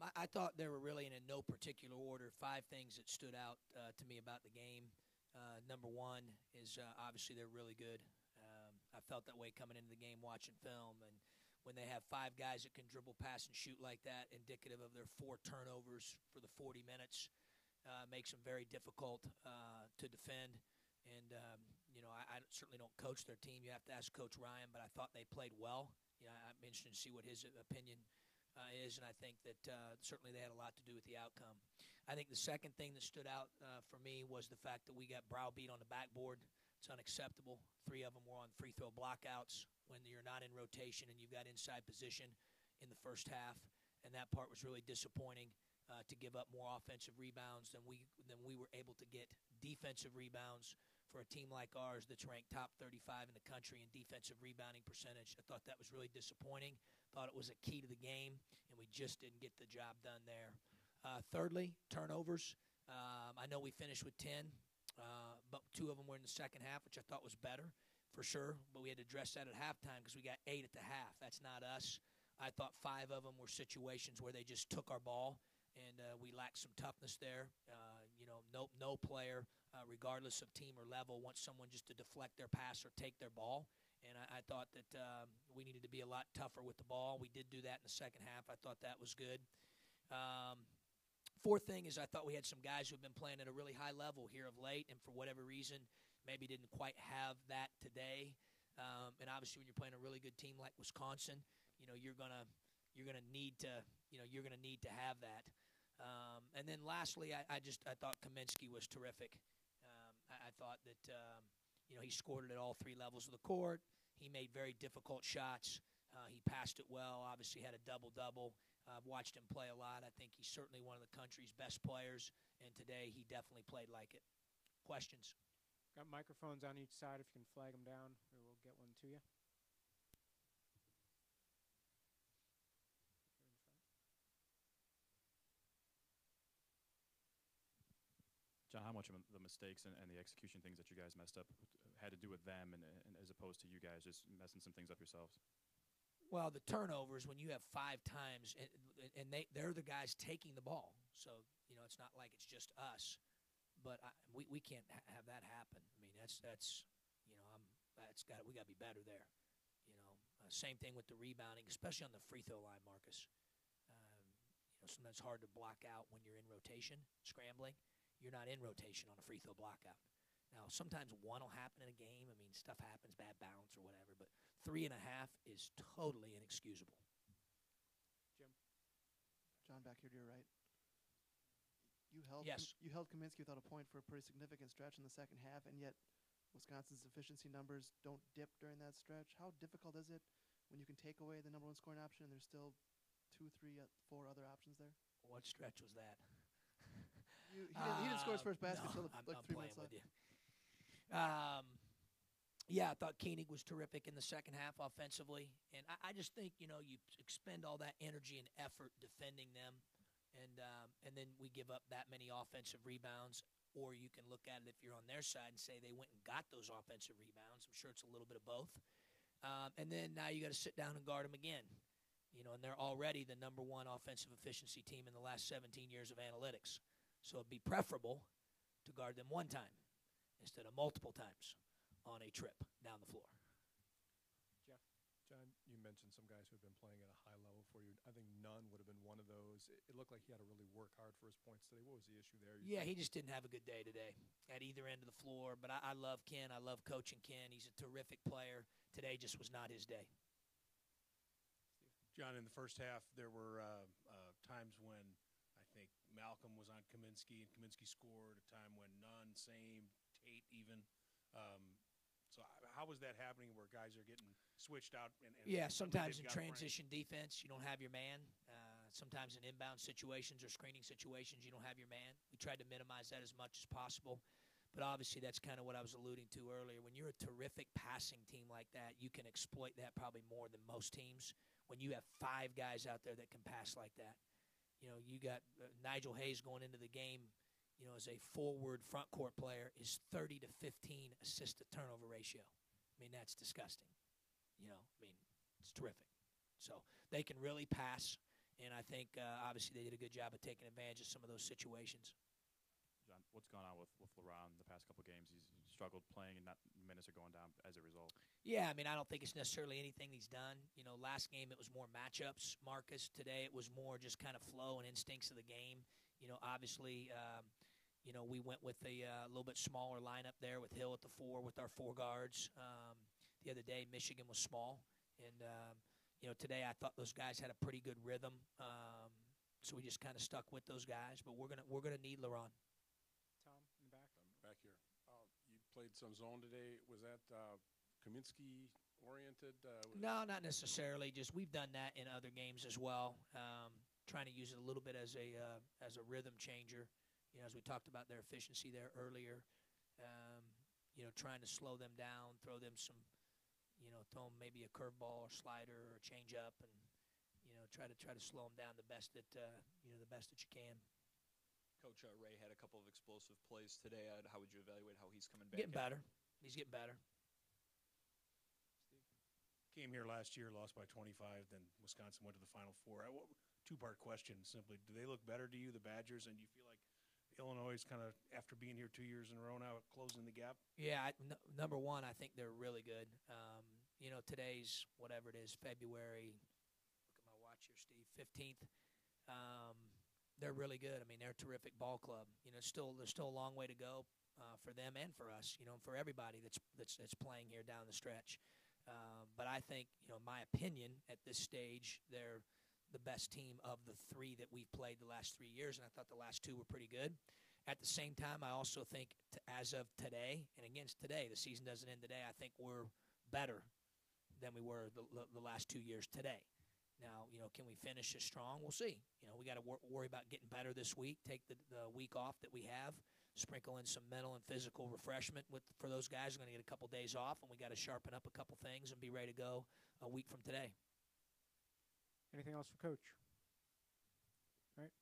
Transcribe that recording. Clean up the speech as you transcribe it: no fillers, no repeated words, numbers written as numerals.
I thought there were really, in no particular order, 5 things that stood out to me about the game. Number one is obviously they're really good. I felt that way coming into the game watching film. And when they have 5 guys that can dribble, pass, and shoot like that, indicative of their 4 turnovers for the 40 minutes, makes them very difficult to defend. And, I certainly don't coach their team. You have to ask Coach Ryan, but I thought they played well. I'm interested to see what his opinion is, and I think that certainly they had a lot to do with the outcome. I think the second thing that stood out for me was the fact that we got browbeat on the backboard. It's unacceptable. 3 of them were on free throw blockouts when you're not in rotation and you've got inside position in the first half, and that part was really disappointing. To give up more offensive rebounds than we were able to get defensive rebounds for a team like ours that's ranked top 35 in the country in defensive rebounding percentage. I thought that was really disappointing. Thought it was a key to the game, and we just didn't get the job done there. Thirdly, turnovers. I know we finished with 10, but 2 of them were in the second half, which I thought was better for sure, but we had to address that at halftime because we got 8 at the half. That's not us. I thought 5 of them were situations where they just took our ball, and we lacked some toughness there. No player, regardless of team or level, wants someone just to deflect their pass or take their ball. And I thought that we needed to be a lot tougher with the ball. We did do that in the second half. I thought that was good. Fourth thing is I thought we had some guys who have been playing at a really high level here of late, and for whatever reason maybe didn't quite have that today. And obviously when you're playing a really good team like Wisconsin, you're gonna need to have that. And then lastly, I thought Kaminsky was terrific. I thought that he scored it at all 3 levels of the court. He made very difficult shots. He passed it well. Obviously had a double-double. I've watched him play a lot. I think he's certainly one of the country's best players, and today he definitely played like it. Questions? Got microphones on each side. If you can flag them down, we will get one to you. John, how much of the mistakes and the execution things that you guys messed up had to do with them and as opposed to you guys just messing some things up yourselves? Well, the turnovers, when you have 5 times, and they're the guys taking the ball. So, it's not like it's just us. But we can't have that happen. I mean, we got to be better there. Same thing with the rebounding, especially on the free throw line, Marcus. Sometimes it's hard to block out when you're in rotation, scrambling. You're not in rotation on a free throw blockout. Now, sometimes 1 will happen in a game. I mean, stuff happens, bad bounce or whatever. But 3.5 is totally inexcusable. Jim? John, back here to your right. You held Kaminsky without a point for a pretty significant stretch in the second half, and yet Wisconsin's efficiency numbers don't dip during that stretch. How difficult is it when you can take away the number 1 scoring option and there's still 2, 3, 4 other options there? What stretch was that? He didn't score his first basket until I'm 3 minutes with left. You. I thought Koenig was terrific in the second half offensively, and I just think you expend all that energy and effort defending them, and then we give up that many offensive rebounds. Or you can look at it if you're on their side and say they went and got those offensive rebounds. I'm sure it's a little bit of both. And then now you got to sit down and guard them again. And they're already the number 1 offensive efficiency team in the last 17 years of analytics. So it'd be preferable to guard them 1 time instead of multiple times on a trip down the floor. Jeff? John, you mentioned some guys who have been playing at a high level for you. I think Nunn would have been one of those. It looked like he had to really work hard for his points today. What was the issue there? He just didn't have a good day today at either end of the floor. But I love Ken. I love coaching Ken. He's a terrific player. Today just was not his day. John, in the first half, there were times when I think Malcolm was on Kaminsky, and Kaminsky scored. A time when Nunn, same, Tate even. So how was that happening where guys are getting switched out? Sometimes in transition defense, you don't have your man. Sometimes in inbound situations or screening situations, you don't have your man. We tried to minimize that as much as possible. But obviously that's kind of what I was alluding to earlier. When you're a terrific passing team like that, you can exploit that probably more than most teams. When you have 5 guys out there that can pass like that. You got Nigel Hayes going into the game, as a forward front court player, is 30 to 15 assist to turnover ratio. I mean, that's disgusting. It's terrific. So they can really pass, and I think obviously they did a good job of taking advantage of some of those situations. John, what's gone on with LeBron the past couple games? He's struggled playing, and not minutes are going down as a result. Yeah, I mean, I don't think it's necessarily anything he's done. You know, last game it was more matchups, Marcus. Today it was more just kind of flow and instincts of the game. You know, obviously, we went with a little bit smaller lineup there with Hill at the 4 with our 4 guards. The other day, Michigan was small, and today I thought those guys had a pretty good rhythm. So we just kind of stuck with those guys, but we're gonna need LeBron. Tom, in the back. Back here. You played some zone today. Was that Kaminsky oriented? No, not necessarily. Just we've done that in other games as well. Trying to use it a little bit as a rhythm changer. You know, as we talked about their efficiency there earlier. Trying to slow them down, throw them throw them maybe a curveball or slider or a changeup, and try to slow them down the best that you can. Coach Ray had a couple of explosive plays today. How would you evaluate how he's coming back? Getting better. He's getting better. Came here last year, lost by 25, then Wisconsin went to the Final Four. Two-part question, simply. Do they look better to you, the Badgers, and you feel like Illinois is kind of, after being here 2 years in a row now, closing the gap? Yeah, number one, I think they're really good. Today's, whatever it is, February, look at my watch here, Steve, 15th. They're really good. I mean, they're a terrific ball club. There's still a long way to go for them and for us, for everybody that's playing here down the stretch. But I think, in my opinion, at this stage, they're the best team of the 3 that we've played the last 3 years, and I thought the last 2 were pretty good. At the same time, I also think as of today, and against today, the season doesn't end today, I think we're better than we were the last 2 years today. Now, can we finish as strong? We'll see. We got to worry about getting better this week, take the week off that we have, sprinkle in some mental and physical refreshment for those guys. We're going to get a couple days off, and we got to sharpen up a couple things and be ready to go a week from today. Anything else for Coach? All right.